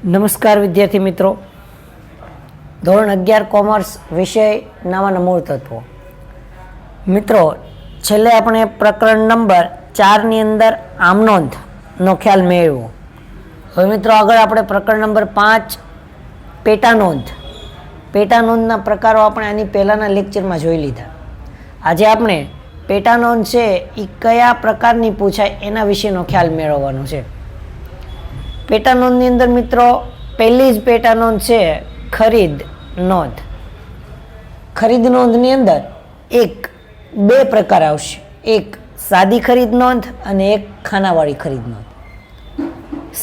નમસ્કાર વિદ્યાર્થી મિત્રો, ધોરણ 11 કોમર્સ વિષય નાના મૂળ તત્વો. મિત્રો, છેલ્લે આપણે પ્રકરણ નંબર 4 ની અંદર આમનોંધનો ખ્યાલ મેળવ્યો. હવે મિત્રો આગળ આપણે પ્રકરણ નંબર 5 પેટાનોંધના પ્રકારો આપણે આની પહેલાંના લેક્ચરમાં જોઈ લીધા. આજે આપણે પેટાનોંધ છે એ કયા પ્રકારની પૂછાય એના વિશેનો ખ્યાલ મેળવવાનો છે. પેટાનોંધની અંદર મિત્રો પહેલી જ પેટાનોંધ છે ખરીદ નોંધ. ખરીદ નોંધની અંદર બે પ્રકાર આવશે, એક સાદી ખરીદ નોંધ અને એક ખાનાવાળી ખરીદ નોંધ.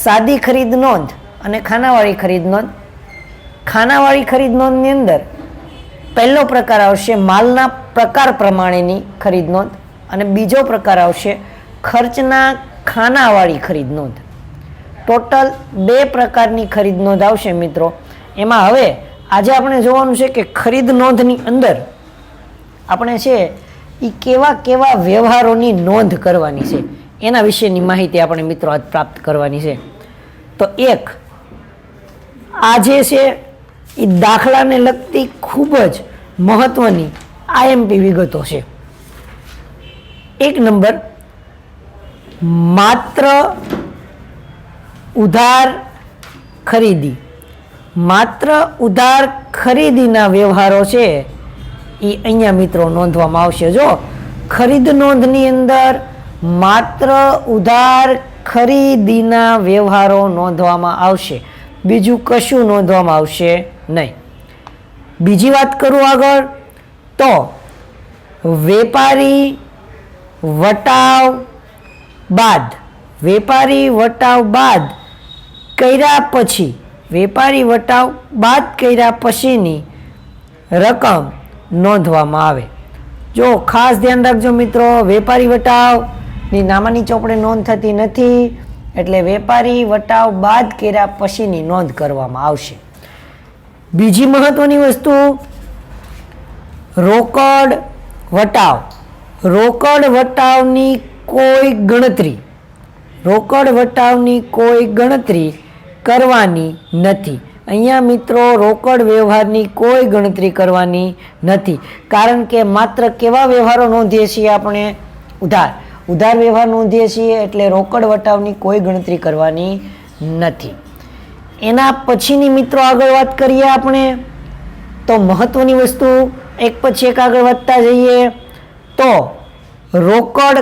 સાદી ખરીદ નોંધ અને ખાનાવાળી ખરીદ નોંધ. ખાનાવાળી ખરીદ નોંધની અંદર પહેલો પ્રકાર આવશે માલના પ્રકાર પ્રમાણેની ખરીદ નોંધ અને બીજો પ્રકાર આવશે ખર્ચના ખાનાવાળી ખરીદ નોંધ. ટોટલ 2 પ્રકારની ખરીદ નોંધ આવશે મિત્રો. એમાં હવે આજે આપણે જોવાનું છે કે ખરીદ નોંધની અંદર આપણે છે એ કેવા કેવા વ્યવહારોની નોંધ કરવાની છે એના વિશેની માહિતી આપણે મિત્રો આજ પ્રાપ્ત કરવાની છે. તો એક આ જે છે એ દાખલાને લગતી ખૂબ જ મહત્વની આઈએમપી વિગતો છે. 1 નંબર, માત્ર ઉધાર ખરીદી. માત્ર ઉધાર ખરીદીના વ્યવહારો છે એ અહીંયા મિત્રો નોંધવામાં આવશે. જો ખરીદ નોંધની અંદર માત્ર ઉધાર ખરીદીના વ્યવહારો નોંધવામાં આવશે, બીજું કશું નોંધવામાં આવશે નહીં. બીજી વાત કરું આગળ તો વેપારી વટાવ બાદ કર્યા પછીની રકમ નોંધવામાં આવે. જો ખાસ ધ્યાન રાખજો મિત્રો, વેપારી વટાવની નામાની ચોપડે નોંધ થતી નથી, એટલે વેપારી વટાવ બાદ કર્યા પછીની નોંધ કરવામાં આવશે. બીજી મહત્વની વસ્તુ રોકડ વટાવ. રોકડ વટાવની કોઈ ગણતરી કરવાની નથી. અહીંયા મિત્રો રોકડ વ્યવહારની કોઈ ગણતરી કરવાની નથી, કારણ કે માત્ર કેવા વ્યવહારો નોંધીએ છીએ આપણે? ઉધાર વ્યવહાર નોંધીએ છીએ, એટલે રોકડ વટાવની કોઈ ગણતરી કરવાની નથી. એના પછીની મિત્રો આગળ વાત કરીએ આપણે તો મહત્વની વસ્તુ એક પછી એક આગળ વધતા જઈએ તો રોકડ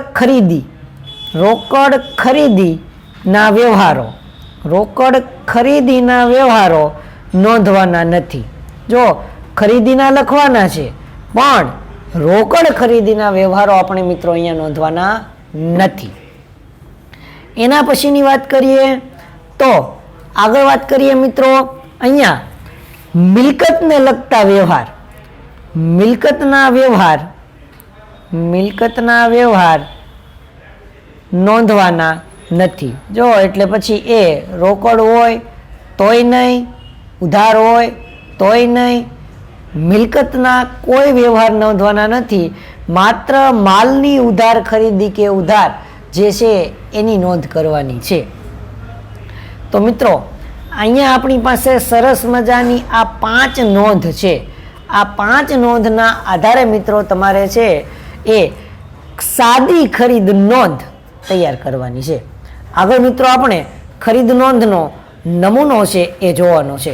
ખરીદીના વ્યવહારો નોંધવાના નથી. જો ખરીદીના લખવાના છે પણ રોકડ ખરીદીના વ્યવહારો આપણે મિત્રો અહીંયા નોંધવાના નથી. એના પછીની વાત કરીએ તો આગળ વાત કરીએ મિત્રો અહીંયા મિલકતને લગતા વ્યવહાર. મિલકતના વ્યવહાર નોંધવાના નથી. જો એટલે પછી એ રોકડ હોય તોય નહીં, ઉધાર હોય તોય નહીં, મિલકતના કોઈ વ્યવહાર નોંધવાના નથી. માત્ર માલની ઉધાર ખરીદી કે ઉધાર જે છે એની નોંધ કરવાની છે. તો મિત્રો અહીંયા આપણી પાસે સરસ મજાની આ 5 નોંધ છે. આ 5 નોંધના આધારે મિત્રો તમારે છે એ સાદી ખરીદ નોંધ તૈયાર કરવાની છે. આગળ મિત્રો આપણે ખરીદ નોંધનો નમૂનો છે એ જોવાનો છે.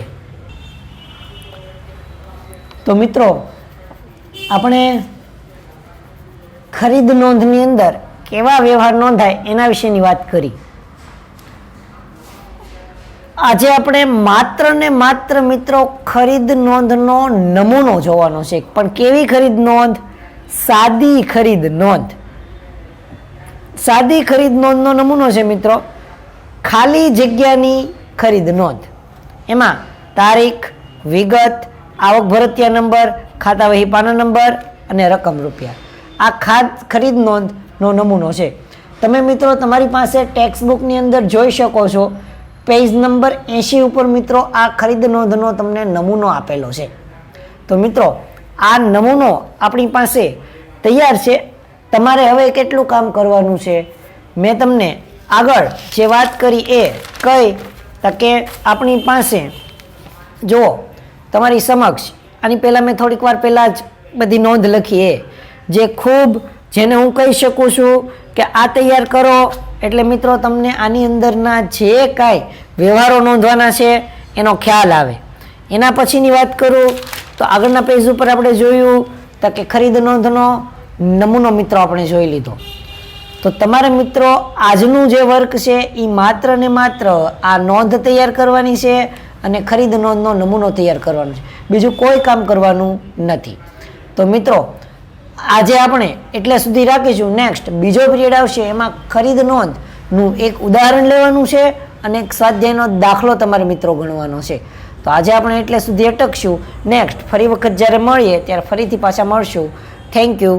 તો મિત્રો આપણે ખરીદ નોંધની અંદર કેવા વ્યવહાર નોંધાય એના વિશેની વાત કરી. આજે આપણે માત્ર મિત્રો ખરીદ નોંધનો નમૂનો જોવાનો છે. પણ કેવી ખરીદ નોંધ? સાદી ખરીદ નોંધ. સાદી ખરીદ નોંધનો નમૂનો છે મિત્રો ખાલી જગ્યાની ખરીદ નોંધ. એમાં તારીખ, વિગત, આવક ભરતિયા નંબર, ખાતા વહી પાના નંબર અને રકમ રૂપિયા. આ ખરીદ નોંધનો નમૂનો છે. તમે મિત્રો તમારી પાસે ટેક્સ્ટ બુકની અંદર જોઈ શકો છો, પેજ નંબર 80 ઉપર મિત્રો આ ખરીદ નોંધનો તમને નમૂનો આપેલો છે. તો મિત્રો આ નમૂનો આપણી પાસે તૈયાર છે. તમારે હવે કેટલું કામ કરવાનું છે મેં તમને આગળ જે વાત કરી એ કઈ તો કે આપણી પાસે જુઓ તમારી સમક્ષ આની પહેલાં મેં થોડીક વાર પહેલાં જ બધી નોંધ લખી એ જે ખૂબ જેને હું કહી શકું છું કે આ તૈયાર કરો એટલે મિત્રો તમને આની અંદરના જે કાંઈ વ્યવહારો નોંધવાના છે એનો ખ્યાલ આવે. એના પછીની વાત કરું તો આગળના પેજ ઉપર આપણે જોયું તો કે ખરીદ નોંધનો નમૂનો મિત્રો આપણે જોઈ લીધો. તો તમારે મિત્રો આજનું જે વર્ક છે એ માત્ર ને માત્ર આ નોંધ તૈયાર કરવાની છે અને ખરીદ નોંધનો નમૂનો તૈયાર કરવાનો છે, બીજું કોઈ કામ કરવાનું નથી. તો મિત્રો આજે આપણે એટલે સુધી રાખીશું. નેક્સ્ટ બીજો પિરિયડ આવશે એમાં ખરીદ નોંધનું એક ઉદાહરણ લેવાનું છે અને એક સ્વાધ્યાયનો દાખલો તમારે મિત્રો ગણવાનો છે. તો આજે આપણે એટલે સુધી અટકશું. નેક્સ્ટ ફરી વખત જ્યારે મળીએ ત્યારે ફરીથી પાછા મળશું. Thank you.